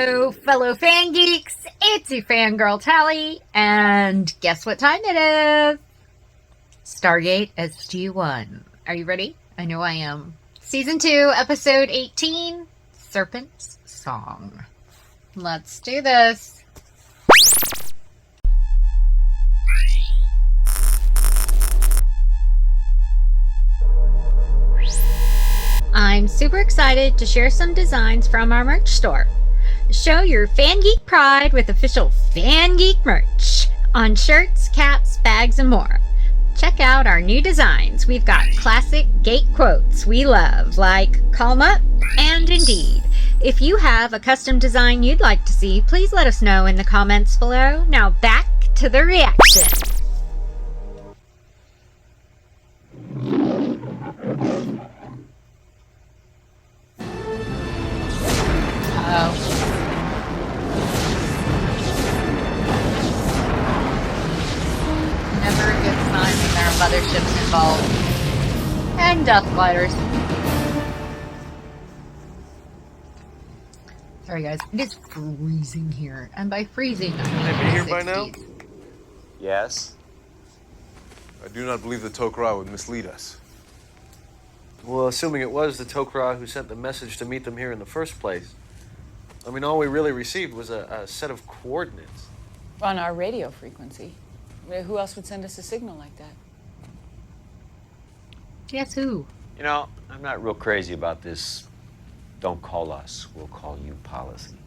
Hello, fellow fan geeks. It's your fangirl Tally, and guess what time it is? Stargate SG-1. Are you ready? I know I am. Season 2, Episode 18, Serpent's Song. Let's do this. I'm super excited to share some designs from our merch store. Show your fan geek pride with official fan geek merch on shirts, caps, bags, and more. Check out our new designs. We've got classic gate quotes we love, like "Calm up" and "Indeed." If you have a custom design you'd like to see, please let us know in the comments below. Now back to the reaction. Never a good sign when there are motherships involved. And death gliders. Sorry guys, it is freezing here. And by freezing, I mean Have you here by now? Yes. I do not believe the Tok'ra would mislead us. Well, assuming it was the Tok'ra who sent the message to meet them here in the first place. I mean, all we really received was a set of coordinates. On our radio frequency. Who else would send us a signal like that? Guess who? You know, I'm not real crazy about this "don't call us, we'll call you" policy.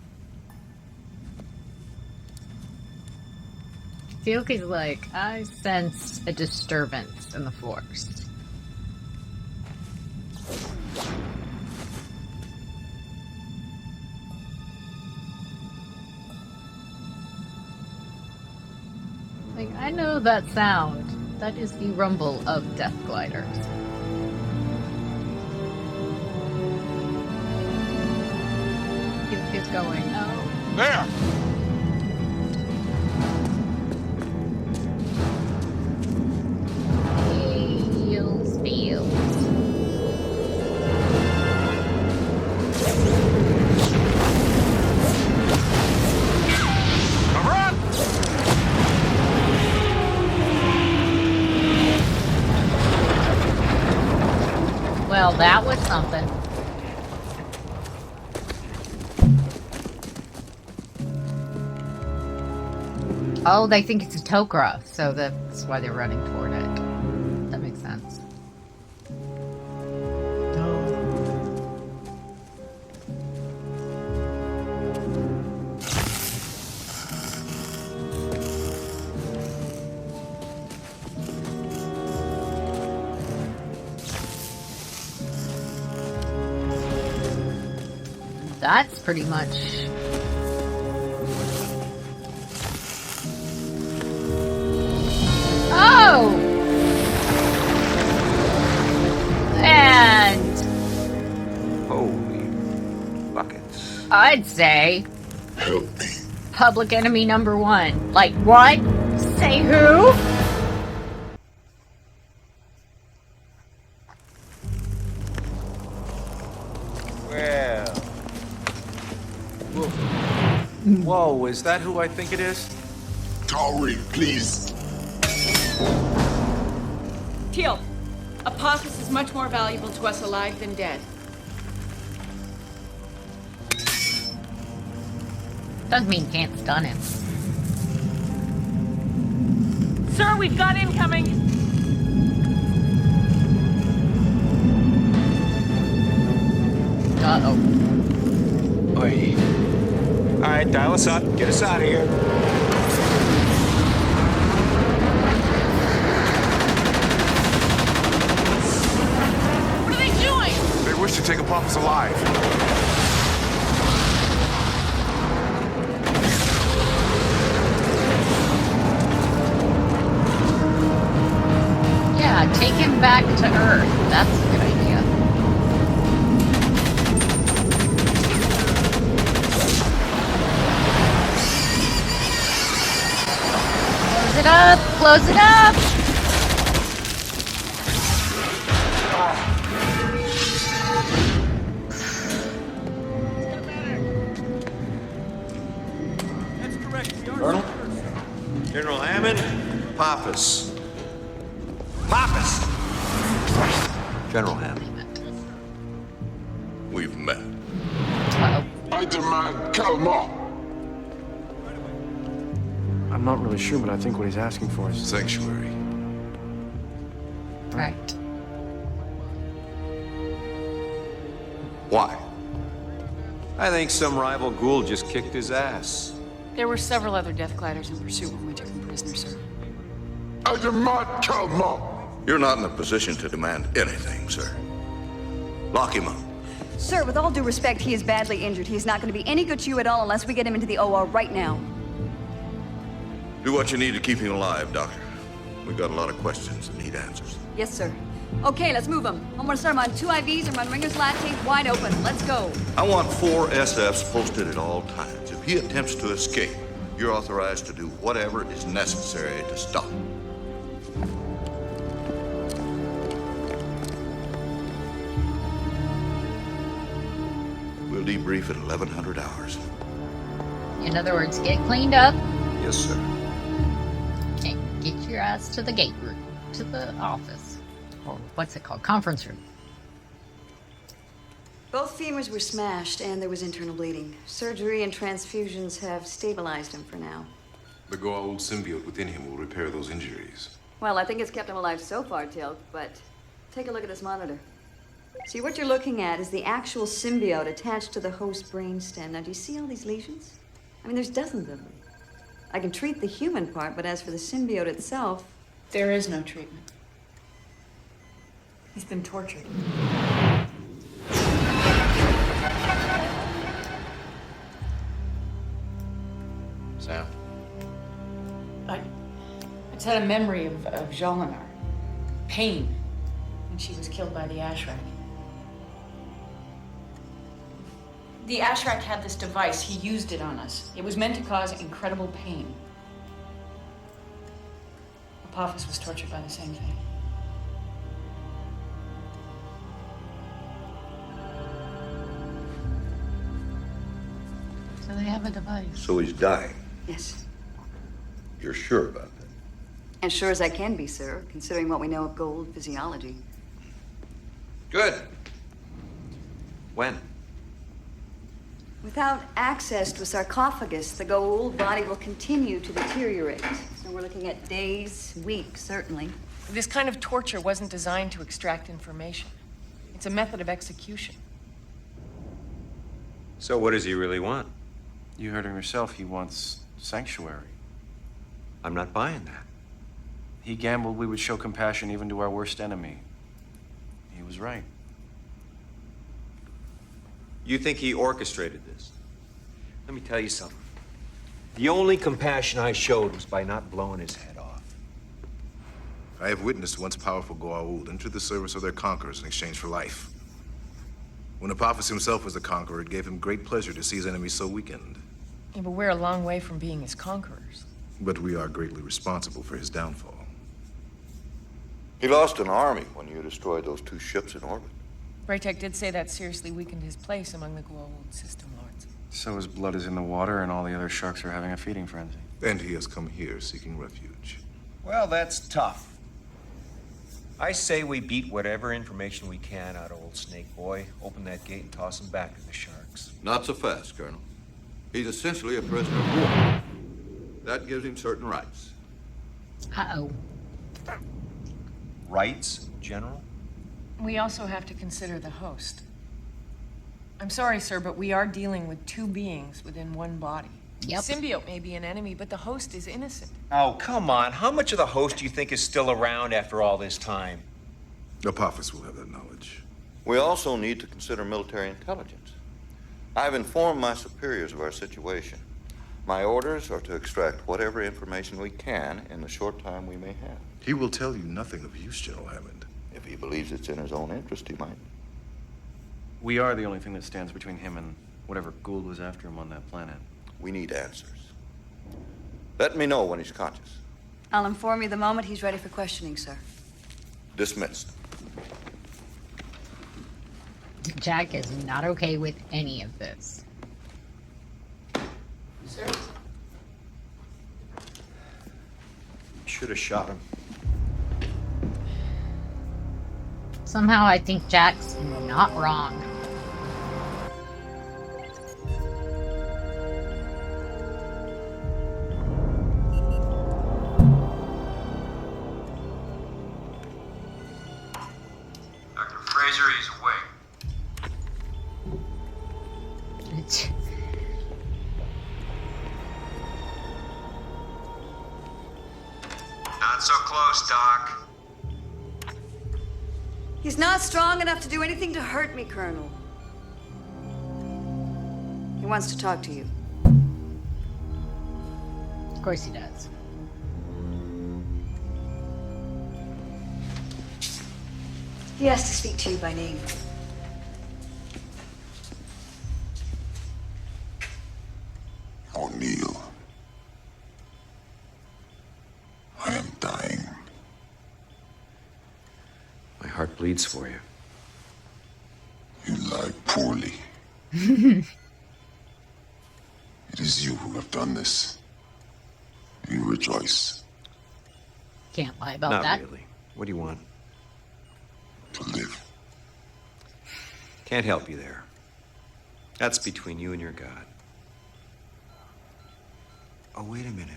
Teal'c is like, I sense a disturbance in the force. Like, I know that sound. That is the rumble of death gliders. Teal'c is going, oh. There! Feels. Run! Well, that was something. Oh, they think it's a Tok'ra, so that's why they're running toward it. That makes sense. That's pretty much... Oh! And... Holy buckets. I'd say... Public enemy number one. Like, what? Say who? Well. Whoa, is that who I think it is? Tauri, please. Teal'c, Apophis is much more valuable to us alive than dead. Doesn't mean you can't stun him. Sir, we've got incoming! Uh-oh. Oi. Alright, dial us up. Get us out of here. What are they doing? They wish to take Apophis alive. Yeah, take him back to Earth. That's a good idea. Close it up! Close it up! General Hammond, Apophis. Apophis! General Hammond. We've met. Uh-oh. I demand calm. I'm not really sure, but I think what he's asking for is Sanctuary. Right. Why? I think some rival ghoul just kicked his ass. There were several other Death Gliders in pursuit when we took him prisoner, sir. I demand calm. You're not in a position to demand anything, sir. Lock him up. Sir, with all due respect, he is badly injured. He is not going to be any good to you at all unless we get him into the OR right now. Do what you need to keep him alive, Doctor. We've got a lot of questions and need answers. Yes, sir. Okay, let's move him. I'm going to start him on 2 IVs and run Ringer's lactate wide open. Let's go. I want 4 SFs posted at all times. If he attempts to escape, you're authorized to do whatever is necessary to stop him. We'll debrief at 1100 hours. In other words, get cleaned up Yes, sir. and get your ass to the gate room, to the office. Or what's it called? Conference room. Both femurs were smashed and there was internal bleeding. Surgery and transfusions have stabilized him for now. The Goa'uld symbiote within him will repair those injuries. Well, I think it's kept him alive so far, Teal'c, but take a look at this monitor. See, what you're looking at is the actual symbiote attached to the host brainstem. Now, do you see all these lesions? I mean, there's dozens of them. I can treat the human part, but as for the symbiote itself... There is no treatment. He's been tortured. Sam? I just had a memory of Jolinar. Pain. When she was killed by the Ashrak. The Ashrak had this device. He used it on us. It was meant to cause incredible pain. Apophis was tortured by the same thing. So they have a device. So he's dying. Yes. You're sure about that? As sure as I can be, sir, considering what we know of Goa'uld physiology. Good. When? Without access to a sarcophagus, the Goa'uld body will continue to deteriorate. So we're looking at days, weeks, certainly. This kind of torture wasn't designed to extract information. It's a method of execution. So what does he really want? You heard him yourself. He wants sanctuary. I'm not buying that. He gambled we would show compassion even to our worst enemy. He was right. You think he orchestrated this? Let me tell you something. The only compassion I showed was by not blowing his head off. I have witnessed once powerful Goa'uld enter the service of their conquerors in exchange for life. When Apophis himself was a conqueror, it gave him great pleasure to see his enemies so weakened. Yeah, but we're a long way from being his conquerors. But we are greatly responsible for his downfall. He lost an army when you destroyed those 2 ships in orbit. Braytek did say that seriously weakened his place among the Goa'uld system lords. So his blood is in the water and all the other sharks are having a feeding frenzy. And he has come here seeking refuge. Well, that's tough. I say we beat whatever information we can out of old Snake Boy, open that gate and toss him back to the sharks. Not so fast, Colonel. He's essentially a prisoner of war. That gives him certain rights. Uh-oh. Rights, General? We also have to consider the host. I'm sorry, sir, but we are dealing with 2 beings within one body. Yep. The symbiote may be an enemy, but the host is innocent. Oh, come on. How much of the host do you think is still around after all this time? Apophis will have that knowledge. We also need to consider military intelligence. I've informed my superiors of our situation. My orders are to extract whatever information we can in the short time we may have. He will tell you nothing of use, General Hammond. If he believes it's in his own interest, he might. We are the only thing that stands between him and whatever Goa'uld was after him on that planet. We need answers. Let me know when he's conscious. I'll inform you the moment he's ready for questioning, sir. Dismissed. Jack is not okay with any of this. Sir? Should have shot him. Somehow I think Jack's not wrong. Dr. Fraser, he's awake. Not so close, Doc. He's not strong enough to do anything to hurt me, Colonel. He wants to talk to you. Of course he does. He has to speak to you by name. O'Neill. I am dying. My heart bleeds for you. You lie poorly. It is you who have done this. You rejoice Can't lie about Not that. really. What do you want? to live. Can't help you there. That's between you and your God. Oh, wait a minute.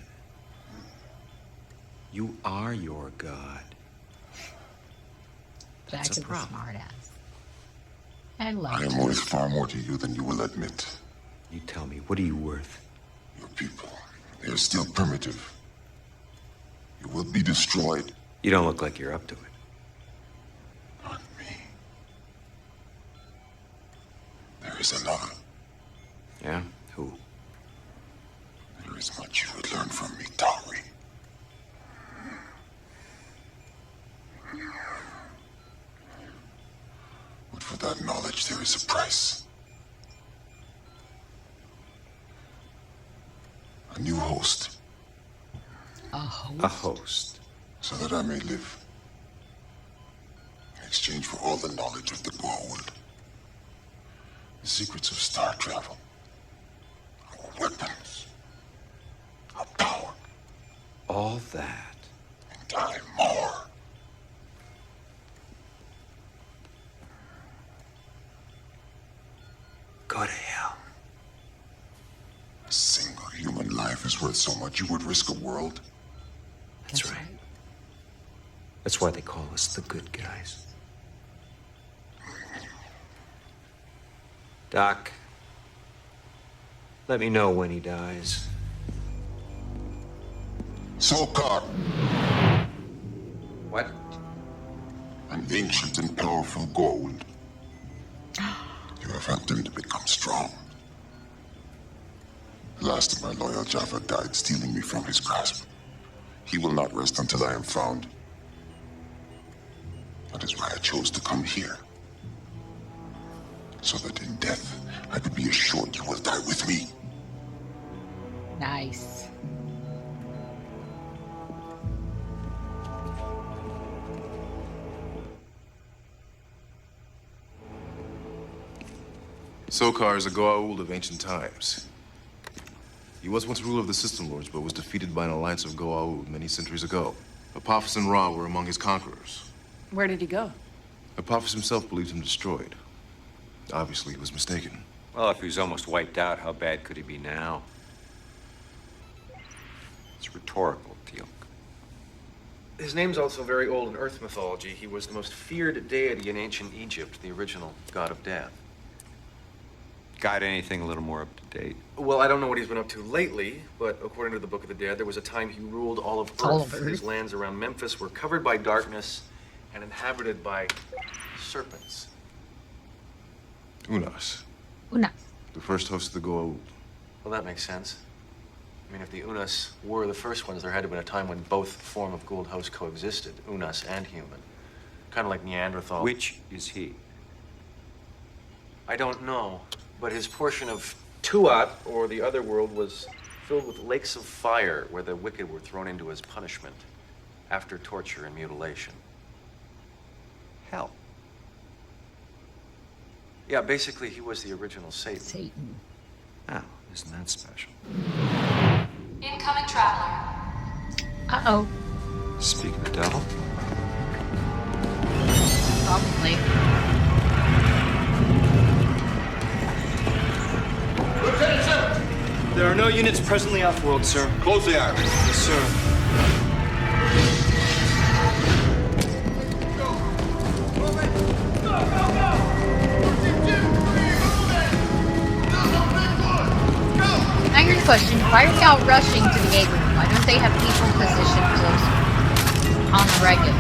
You are your God. Jack That's is a a problem. smart ass. I love I am it. worth far more to you than you will admit. You tell me, what are you worth? Your people, they are still primitive. You will be destroyed. You don't look like you're up to it. Not me. There is another. Yeah? Who? There is much you would learn from me, Tauri. But for that knowledge, there is a price. A new host, A host. A host. so that I may live. In exchange for all the knowledge of the gold. The secrets of star travel. Our weapons. Our power. All that. And die more. Go to hell. A single human life is worth so much you would risk a world. That's right. That's why they call us the good guys. Doc, let me know when he dies. Sokar, What? an ancient and powerful gold. You have helped him to become strong. The last of my loyal Java died, stealing me from his grasp. He will not rest until I am found. That is why I chose to come here. So that in death, I could be assured you will die with me. Nice. Sokar is a Goa'uld of ancient times. He was once ruler of the System Lords, but was defeated by an alliance of Goa'uld many centuries ago. Apophis and Ra were among his conquerors. Where did he go? Apophis himself believed him destroyed. Obviously, he was mistaken. Well, if he was almost wiped out, how bad could he be now? It's rhetorical, Teal'c. His name's also very old in Earth mythology. He was the most feared deity in ancient Egypt, the original god of death. Got anything a little more up to date? Well, I don't know what he's been up to lately, but according to the Book of the Dead, there was a time he ruled all of Earth. All of Earth. His lands around Memphis were covered by darkness and inhabited by serpents. Unas, Una. the first host of the Goa'uld. Well, that makes sense. I mean, if the Unas were the first ones, there had to have been a time when both form of Goa'uld hosts coexisted, Unas and human. Kind of like Neanderthal. Which is he? I don't know, but his portion of Tuat, or the other world, was filled with lakes of fire where the wicked were thrown into as punishment after torture and mutilation. Hell. Yeah, basically, he was the original Satan. Satan. Oh, isn't that special? Incoming traveler. Uh-oh. Speak of the devil? Probably. Lieutenant Serpent! There are no units presently off-world, sir. Close the iris. Yes, sir. Now here's the question. Why are they all rushing to the gate room? Why don't they have people positioned close on the regular?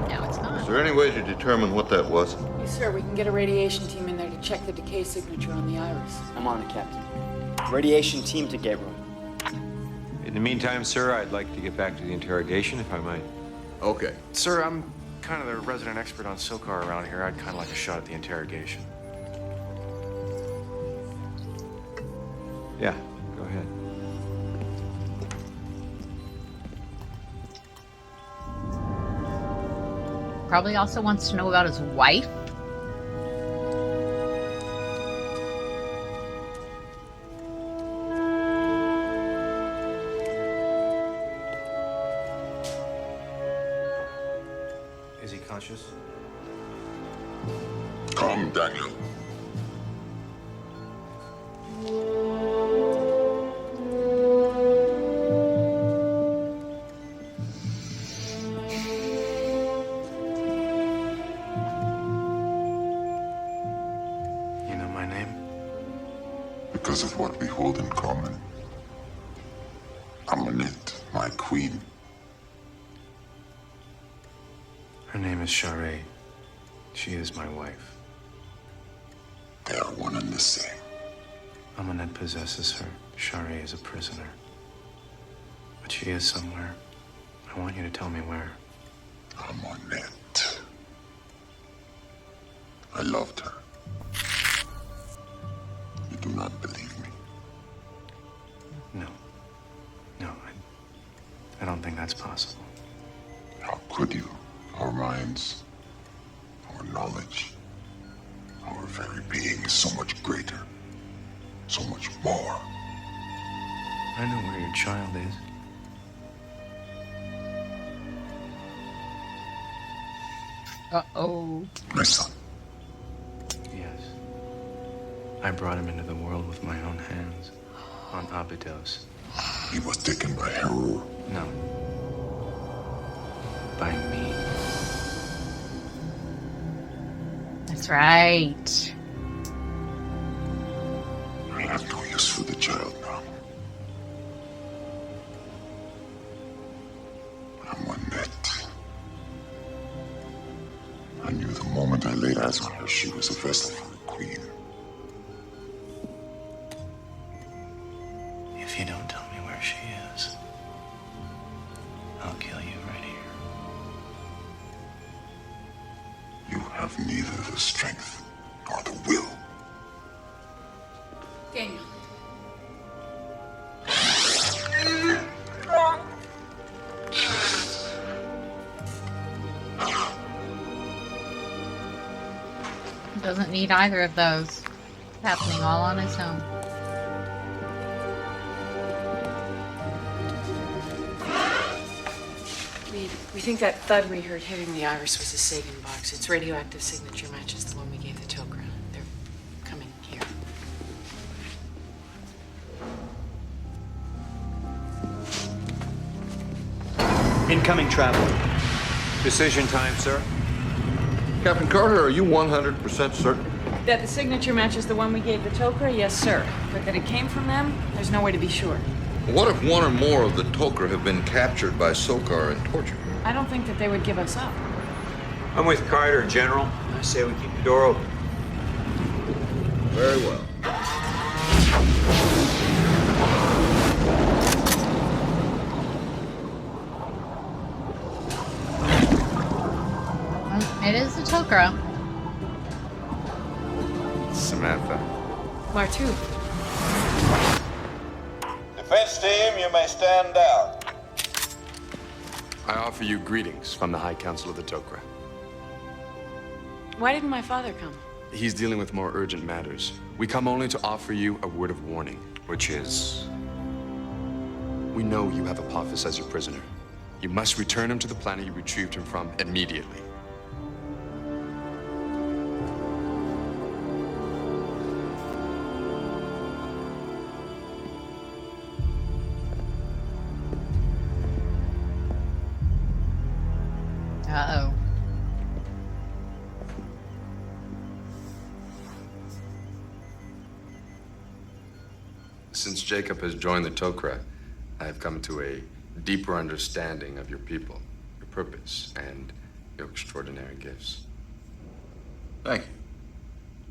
No, it's not. Is there any way to determine what that was? Yes, sir. We can get a radiation team in there to check the decay signature on the iris. I'm on it, Captain. Radiation team to gate room. In the meantime, sir, I'd like to get back to the interrogation, if I might. Okay. Sir, I'm kind of the resident expert on Sokar around here. I'd kind of like a shot at the interrogation. Yeah, go ahead. Probably also wants to know about his wife. Is he conscious? Come, Daniel. You know my name? Because of what we hold in common. Amonet, my queen. Her name is Sharae. She is my wife. They are one and the same. Amonet possesses her. Sharae is a prisoner. But she is somewhere. I want you to tell me where. Amonet. I loved her. You do not believe me. No. No, I don't think that's possible. How could you? Our minds, our knowledge, our very being is so much greater, so much more. I know where your child is. Uh-oh. My son. Yes. I brought him into the world with my own hands. On Abydos. He was taken by Heru. No. By me. That's right. I have no use for the child now. Amonet. I knew the moment I laid eyes on her, she was a vessel for the queen. If you don't tell me where she is, I'll kill you right here. You have neither the strength nor the will. Daniel. Doesn't need either of those. It's happening all on its own. We think that thud we heard hitting the iris was a Sagan box. Its radioactive signature matches the one we gave the Tok'ra. They're coming here. Incoming travel. Decision time, sir. Captain Carter, are you 100% certain? That the signature matches the one we gave the Tok'ra? Yes, sir. But that it came from them? There's no way to be sure. What if one or more of the Tok'ra have been captured by Sokar and tortured? I don't think that they would give us up. I'm with Carter, General. I say we keep the door open. Very well. It is the Tok'ra. Samantha. Martu. Defense team, you may stand down. I offer you greetings from the High Council of the Tok'ra. Why didn't my father come? He's dealing with more urgent matters. We come only to offer you a word of warning. Which is? We know you have Apophis as your prisoner. You must return him to the planet you retrieved him from immediately. Uh-oh. Since Jacob has joined the Tok'ra, I have come to a deeper understanding of your people, your purpose, and your extraordinary gifts. Thank you.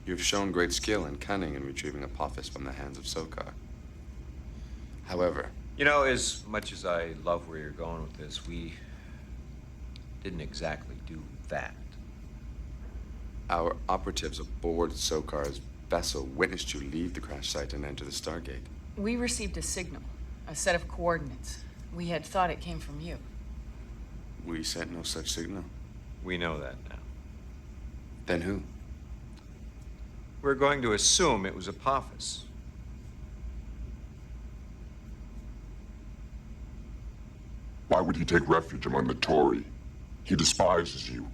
You've shown great skill and cunning in retrieving Apophis from the hands of Sokar. However, You know, as much as I love where you're going with this, we didn't exactly do that. our operatives aboard Sokar's vessel witnessed you leave the crash site and enter the Stargate. We received a signal, a set of coordinates. We had thought it came from you. We sent no such signal. We know that now. Then who? We're going to assume it was Apophis. Why would he take refuge among the Tory? He despises you.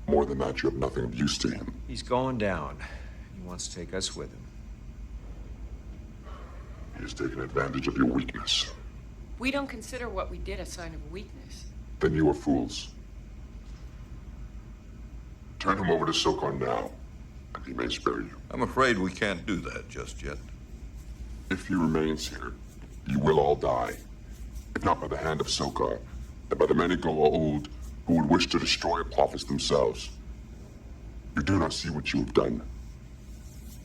More than that, you have nothing of use to him. He's going down. He wants to take us with him. He has taken advantage of your weakness. We don't consider what we did a sign of weakness. Then you are fools. Turn him over to Sokar now, and he may spare you. I'm afraid we can't do that just yet. If he remains here, you will all die. If not by the hand of Sokar, then by the many Goa'uld who would wish to destroy Apophis themselves. You do not see what you have done.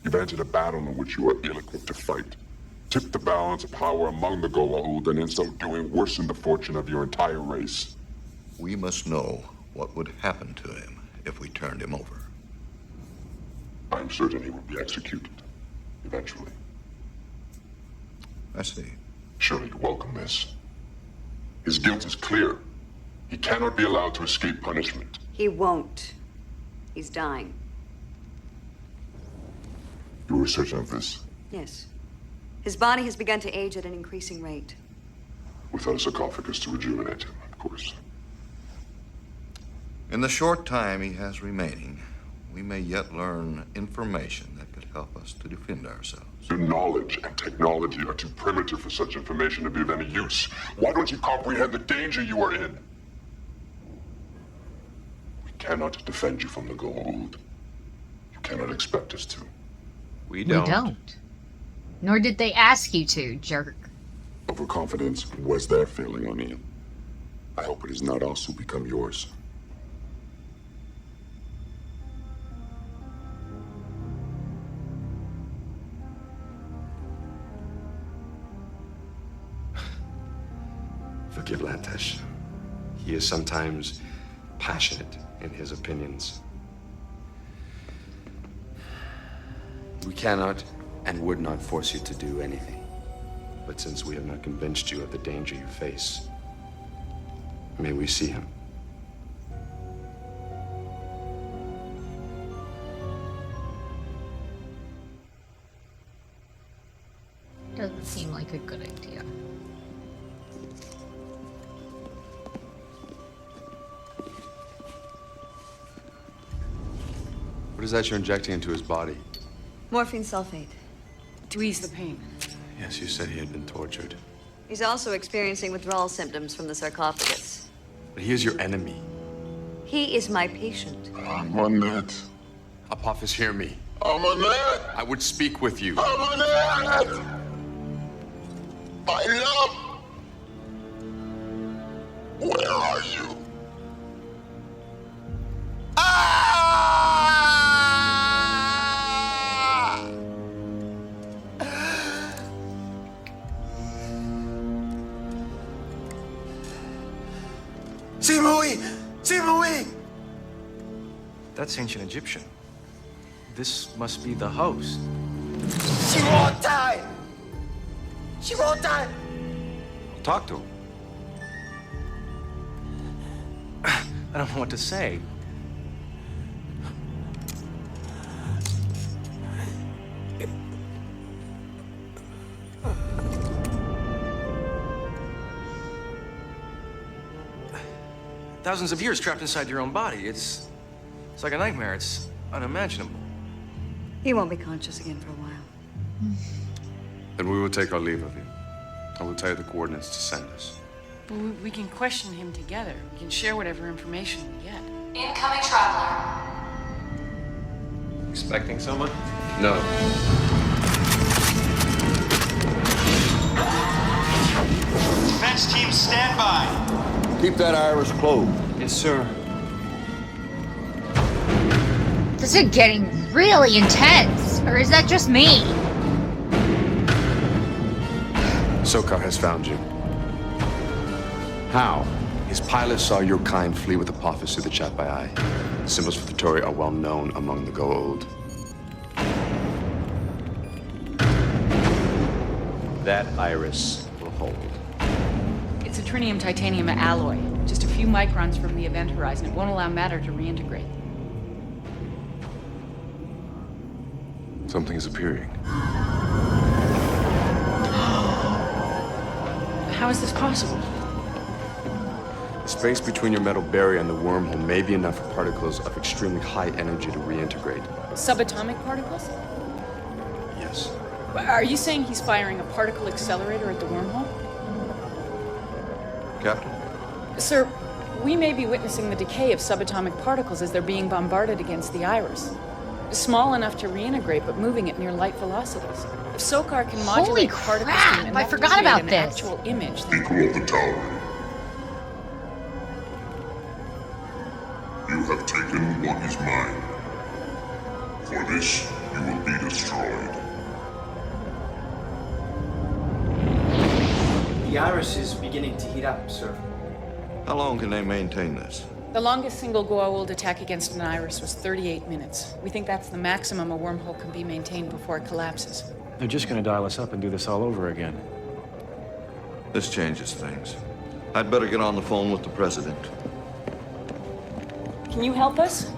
You've entered a battle in which you are ill-equipped to fight. Tipped the balance of power among the Goa'uld, and in so doing worsened the fortune of your entire race. We must know what would happen to him if we turned him over. I'm certain he will be executed, eventually. I see. Surely you welcome this. His guilt is clear. He cannot be allowed to escape punishment. He won't. He's dying. You were certain of this? Yes. His body has begun to age at an increasing rate. Without a sarcophagus to rejuvenate him, of course. In the short time he has remaining, we may yet learn information that could help us to defend ourselves. Your knowledge and technology are too primitive for such information to be of any use. Why don't you comprehend the danger you are in? We cannot defend you from the Goa'uld. You cannot expect us to. We don't. We don't. Nor did they ask you to, jerk. Overconfidence was their failing, O'Neill. I hope it has not also become yours. Forgive Lantesh. He is sometimes passionate in his opinions. We cannot and would not force you to do anything. But since we have not convinced you of the danger you face, may we see him. Doesn't seem like a good idea. What is that you're injecting into his body? Morphine sulfate. To ease the pain. Yes, you said he had been tortured. He's also experiencing withdrawal symptoms from the sarcophagus. But he is your enemy. He is my patient. Amonet. Apophis, hear me. Amonet! I would speak with you. Amonet! My love! Where are you? That's ancient Egyptian. This must be the host. She won't die! She won't die! Talk to him. I don't know what to say. Thousands of years trapped inside your own body. It's like a nightmare. It's unimaginable. He won't be conscious again for a while. Then we will take our leave of you. I will tell you the coordinates to send us. Well, we can question him together. We can share whatever information we get. Incoming traveler. Expecting someone? No. Defense team, stand by. Keep that iris closed. Yes, sir. This is getting really intense. Or is that just me? Sokar has found you. How? His pilot saw your kind flee with Apophis through the chat by eye. The symbols for the Tory are well known among the Go-Old. That iris will hold. It's a trinium titanium alloy, just a few microns from the event horizon. It won't allow matter to reintegrate. Something is appearing. How is this possible? The space between your metal barrier and the wormhole may be enough for particles of extremely high energy to reintegrate. Subatomic particles? Yes. Are you saying he's firing a particle accelerator at the wormhole? Captain? Sir, we may be witnessing the decay of subatomic particles as they're being bombarded against the iris. Small enough to reintegrate, but moving at near light velocities. If Sokar can modulate the particle stream enough I to forgot create about an this. actual image, then... Equal of the tower. You have taken what is mine. For this, you will be destroyed. The iris is beginning to heat up, sir. How long can they maintain this? The longest single Goa'uld attack against an iris was 38 minutes. We think that's the maximum a wormhole can be maintained before it collapses. They're just gonna dial us up and do this all over again. This changes things. I'd better get on the phone with the president. Can you help us?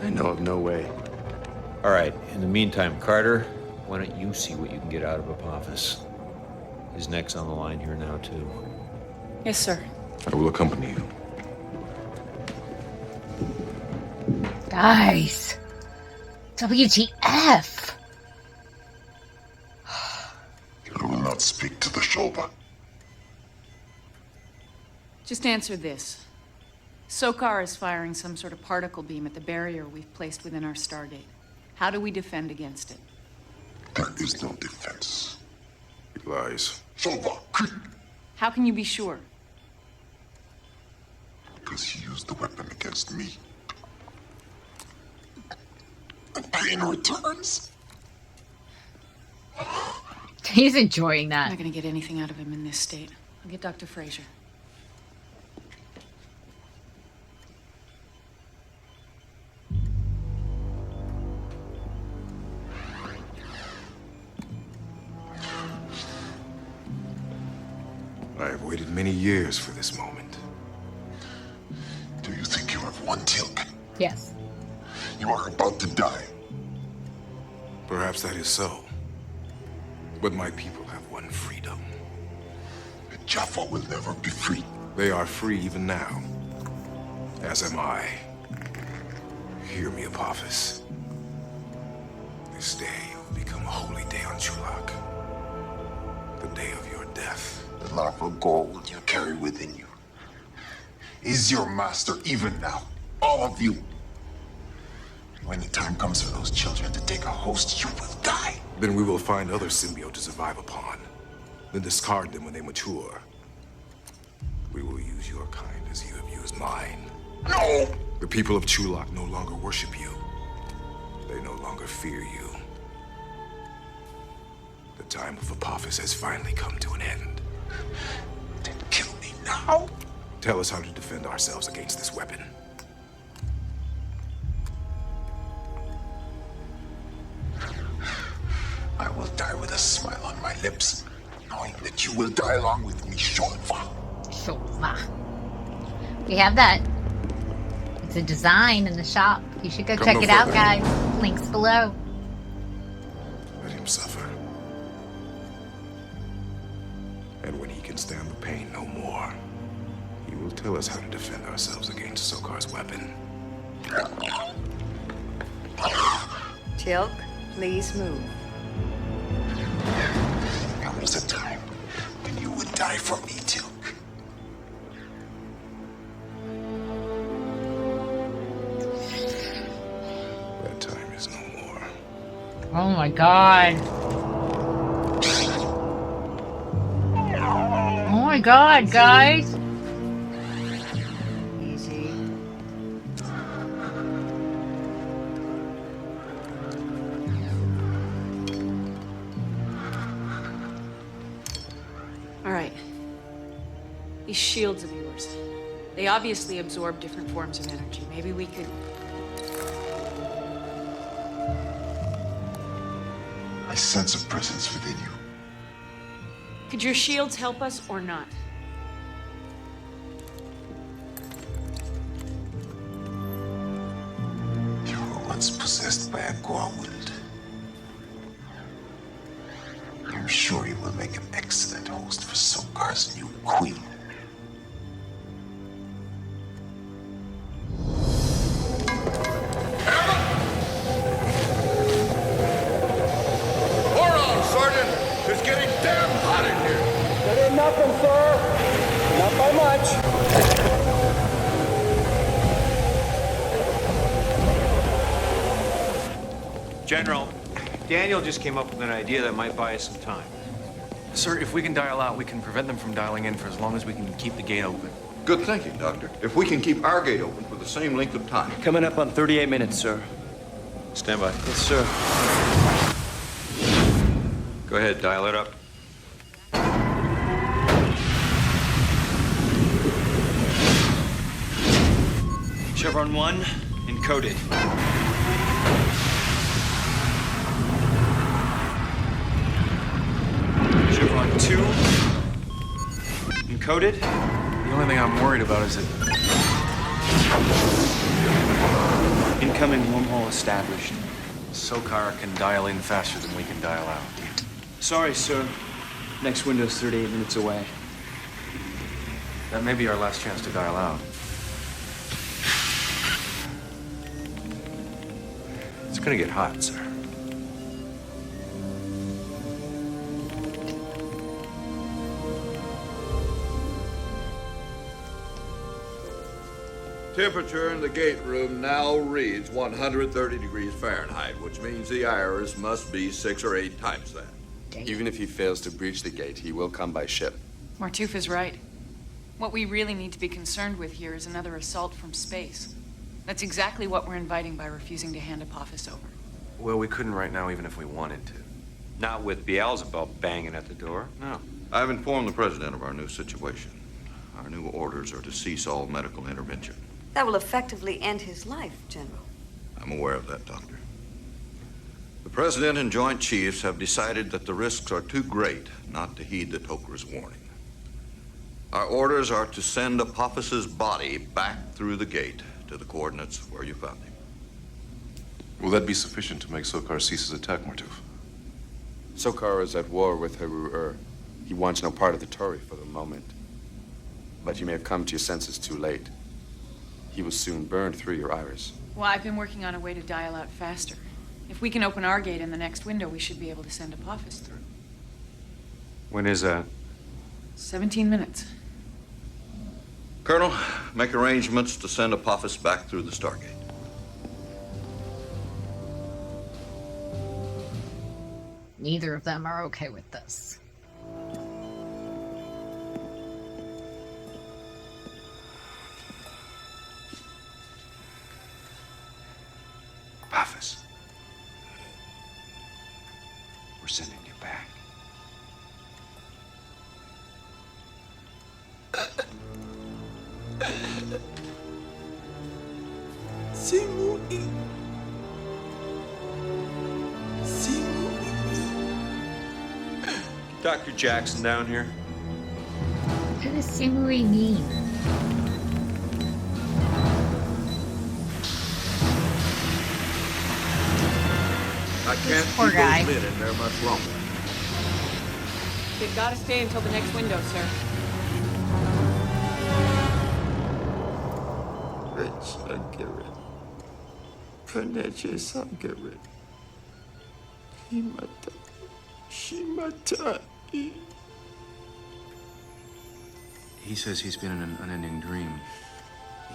I know of no way. All right, in the meantime, Carter, why don't you see what you can get out of Apophis? His neck's on the line here now, too. Yes, sir. I will accompany you. Guys. WTF? You will not speak to the Shoba. Just answer this. Sokar is firing some sort of particle beam at the barrier we've placed within our Stargate. How do we defend against it? There is no defense. He lies. Shoba! How can you be sure? Because he used the weapon against me. And pain returns. He's enjoying I'm that. not gonna get anything out of him in this state. I'll get Dr. Fraser. I have waited many years for this moment. Do you think you have won, Teal'c? Yes. You are about to die. Perhaps that is so. But my people have won freedom. Jaffa will never be free. They are free even now. As am I. Hear me, Apophis. This day will become a holy day on Teal'c. The day of your death. The love of gold you carry within you is your master even now. All of you. When the time comes for those children to take a host, you will die. Then we will find other symbiotes to survive upon. Then discard them when they mature. We will use your kind as you have used mine. No! The people of Teal'c no longer worship you. They no longer fear you. The time of Apophis has finally come to an end. Then kill me now. Tell us how to defend ourselves against this weapon. I will die with a smile on my lips, knowing that you will die along with me, Shoba. Shoba. We have that. It's a design in the shop. You should go check it out, guys. Links below. Let him suffer. And when he can stand the pain no more, he will tell us how to defend ourselves against Sokar's weapon. Teal'c, please move. There was a time when you would die for me, Teal'c. That time is no more. Oh my god. Oh my god, guys. Easy. All right. These shields of yours, they obviously absorb different forms of energy. Maybe we could... I sense a presence within you. Could your shields help us or not? You were once possessed by a Gorwind. I'm sure you will make an excellent host for Sokar's new queen. Hold on, Sergeant. It's getting damn hot in here. That ain't nothing, sir. Not by much. General, Daniel just came up with an idea that might buy us some time. Sir, if we can dial out, we can prevent them from dialing in for as long as we can keep the gate open. Good thinking, Doctor. If we can keep our gate open for the same length of time. Coming up on 38 minutes, sir. Stand by. Yes, sir. Go ahead, dial it up. Chevron 1, encoded. Chevron 2, encoded. The only thing I'm worried about is that Incoming wormhole established. Sokar can dial in faster than we can dial out. Sorry, sir. Next window's 38 minutes away. That may be our last chance to dial out. It's gonna get hot, sir. Temperature in the gate room now reads 130 degrees Fahrenheit, which means the iris must be 6 or 8 times that. Even if he fails to breach the gate, he will come by ship. Martouf is right. What we really need to be concerned with here is another assault from space. That's exactly what we're inviting by refusing to hand Apophis over. Well, we couldn't right now, even if we wanted to. Not with Beelzebub banging at the door, no. I've informed the President of our new situation. Our new orders are to cease all medical intervention. That will effectively end his life, General. I'm aware of that, Doctor. The President and Joint Chiefs have decided that the risks are too great not to heed the Tok'ra's warning. Our orders are to send Apophis's body back through the gate to the coordinates where you found him. Will that be sufficient to make Sokar cease his attack, Martouf? Sokar is at war with Heru-Ur. He wants no part of the Tori for the moment. But you may have come to your senses too late. He will soon burn through your iris. Well, I've been working on a way to dial out faster. If we can open our gate in the next window, we should be able to send Apophis through. When is that? 17 minutes. Colonel, make arrangements to send Apophis back through the Stargate. Neither of them are okay with this. Apophis. We're sending you back. Dr. Jackson down here. What does Simui mean? can't poor keep guy. those men in there much longer. They've got to stay until the next window, sir. He says he's been in an unending dream.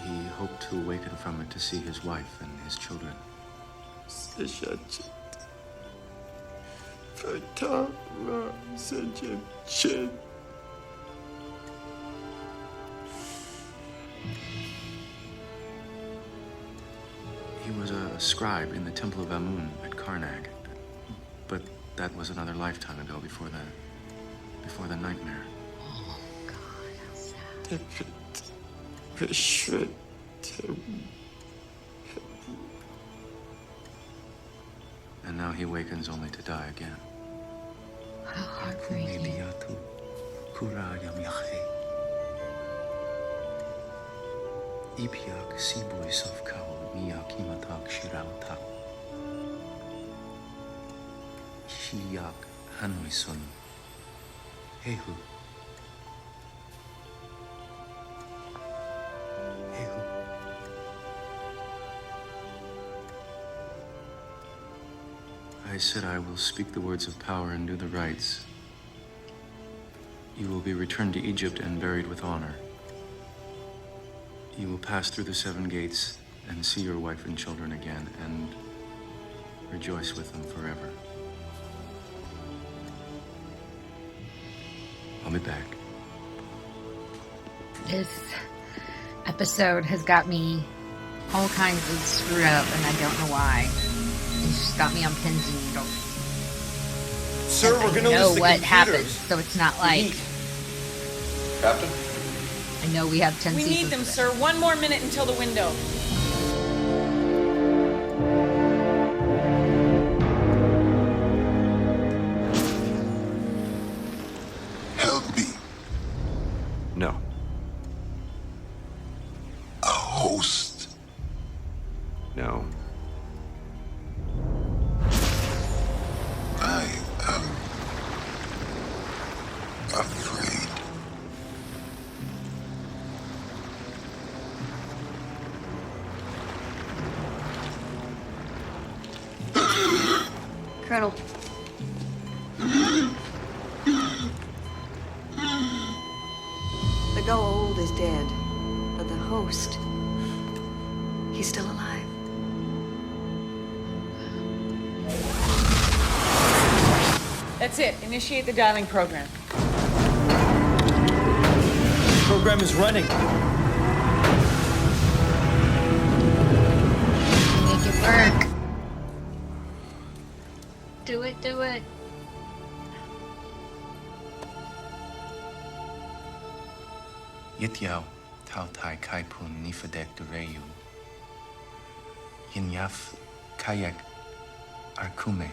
He hoped to awaken from it to see his wife and his children. He was a scribe in the Temple of Amun at Karnak. But that was another lifetime ago before the nightmare. Oh, God, how sad. And now he wakens only to die again. How heartbreaking. Ipiak siboy sofkao niyak imatak shirautak. Shiyak hanoison. Hehu. Hehu. I said I will speak the words of power and do the rites. You will be returned to Egypt and buried with honor. You will pass through the 7 gates and see your wife and children again and rejoice with them forever. I'll be back. This episode has got me all kinds of screwed up, and I don't know why. It's just got me on pins and needles. Sir, we're gonna know lose the what computers. happens, so it's not like Captain? I know we have 10 We seasons. need them, of it. sir. One more minute until the window. Help me. No. A host. No. I am afraid. Colonel. The Goa'uld is dead, but the host, he's still alive. That's it. Initiate the dialing program. Program is running. Make it work. Do it, do it. Yityao tau tai kaipun nifadek dureyu. Yinyaf kayak arkume.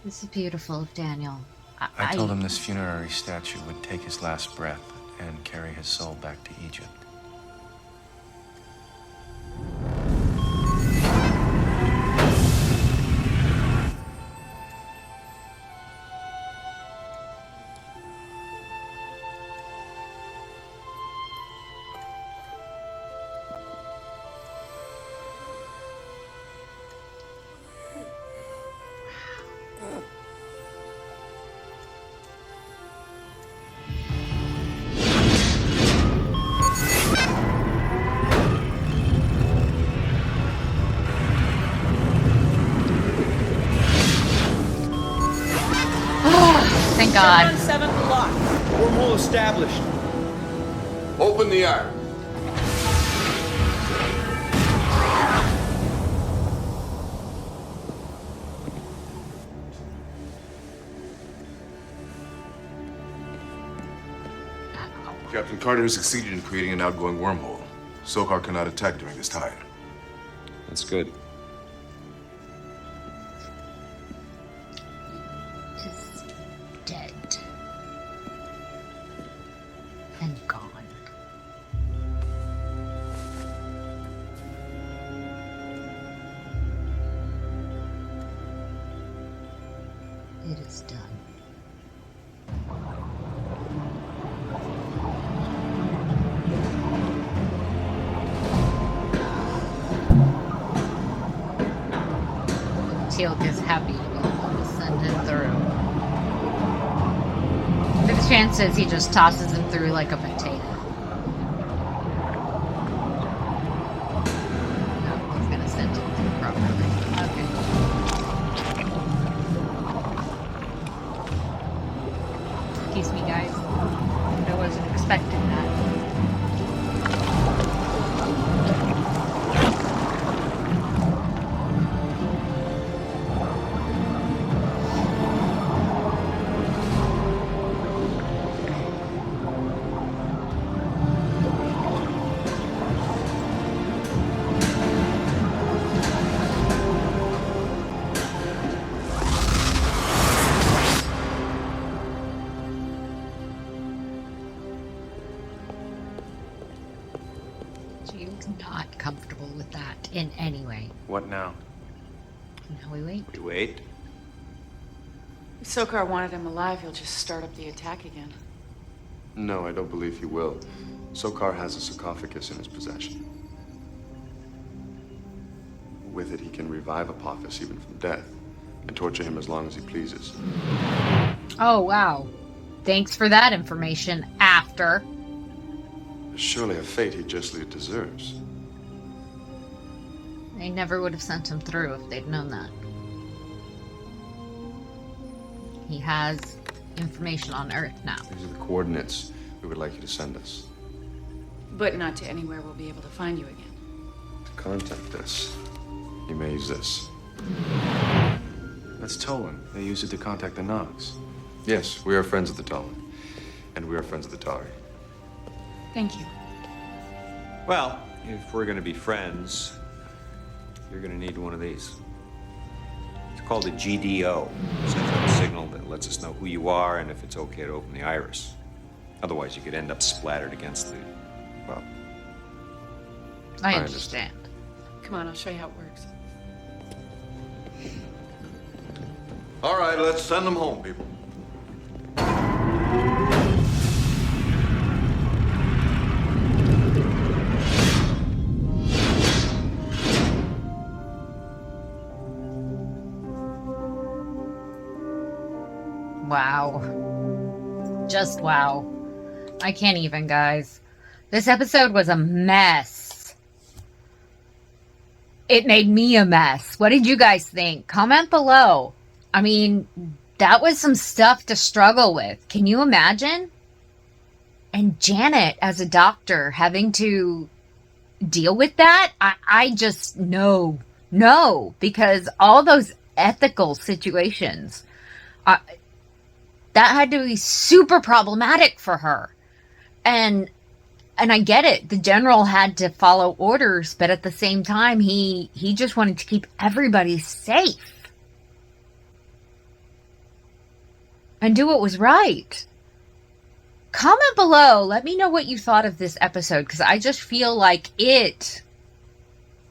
This is beautiful, Daniel. I told him this funerary statue would take his last breath and carry his soul back to Egypt. Thank God. Chevron 7 locked. Wormhole established. Open the iron. Captain Carter succeeded in creating an outgoing wormhole. Sokar cannot attack during this time. That's good. Is dead. And gone. It's done. Teal'c is happy to be able to send him through. The chances he just tosses him through like a potato. No, he's gonna send him through properly. Okay. Excuse me, guys. I wasn't expecting that. Not comfortable with that in any way. What now? Now we wait. We wait. If Sokar wanted him alive, he'll just start up the attack again. No, I don't believe he will. Sokar has a sarcophagus in his possession. With it, he can revive Apophis even from death and torture him as long as he pleases. Oh, wow. Thanks for that information, after. Surely a fate he justly deserves. They never would have sent him through if they'd known that. He has information on Earth now. These are the coordinates we would like you to send us. But not to anywhere we'll be able to find you again. To contact us, you may use this. That's Tolan. They use it to contact the Nogs. Yes, we are friends of the Tolan. And we are friends of the Tari. Thank you. Well, if we're going to be friends, you're going to need one of these. It's called a GDO. It sends out a signal that lets us know who you are and if it's okay to open the iris. Otherwise, you could end up splattered against the, well... I understand. Come on, I'll show you how it works. All right, let's send them home, people. Wow. Just wow. I can't even, guys. This episode was a mess. It made me a mess. What did you guys think? Comment below. I mean, that was some stuff to struggle with. Can you imagine? And Janet, as a doctor, having to deal with that? I just, no, because all those ethical situations, that had to be super problematic for her. And I get it. The general had to follow orders, but at the same time, he just wanted to keep everybody safe. And do what was right. Comment below. Let me know what you thought of this episode, because I just feel like it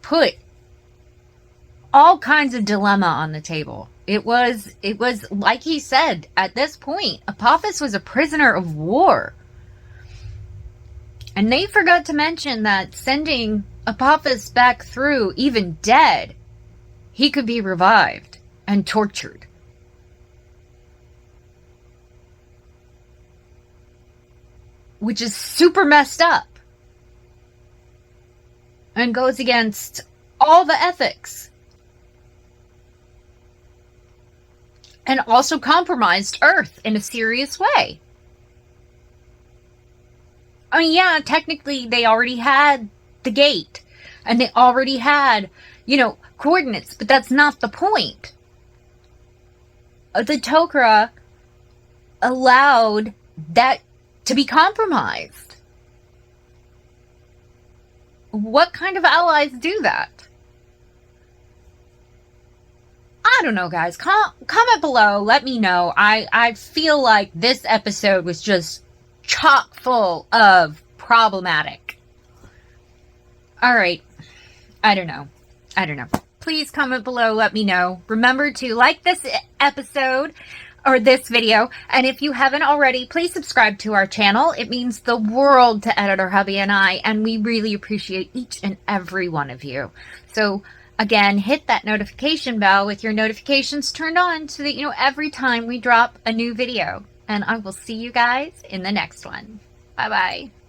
put all kinds of dilemma on the table. It was like he said, at this point, Apophis was a prisoner of war. And they forgot to mention that sending Apophis back through, even dead, he could be revived and tortured. Which is super messed up. And goes against all the ethics. And also compromised Earth in a serious way. I mean, yeah, technically they already had the gate. And they already had, coordinates. But that's not the point. The Tok'ra allowed that to be compromised. What kind of allies do that? I don't know, guys. Comment below. Let me know. I feel like this episode was just chock full of problematic. All right. I don't know. Please comment below. Let me know. Remember to like this episode. or this video. And if you haven't already, please subscribe to our channel. It means the world to Editor Hubby and I, and we really appreciate each and every one of you. So again, hit that notification bell with your notifications turned on so that you know every time we drop a new video. And I will see you guys in the next one. Bye-bye.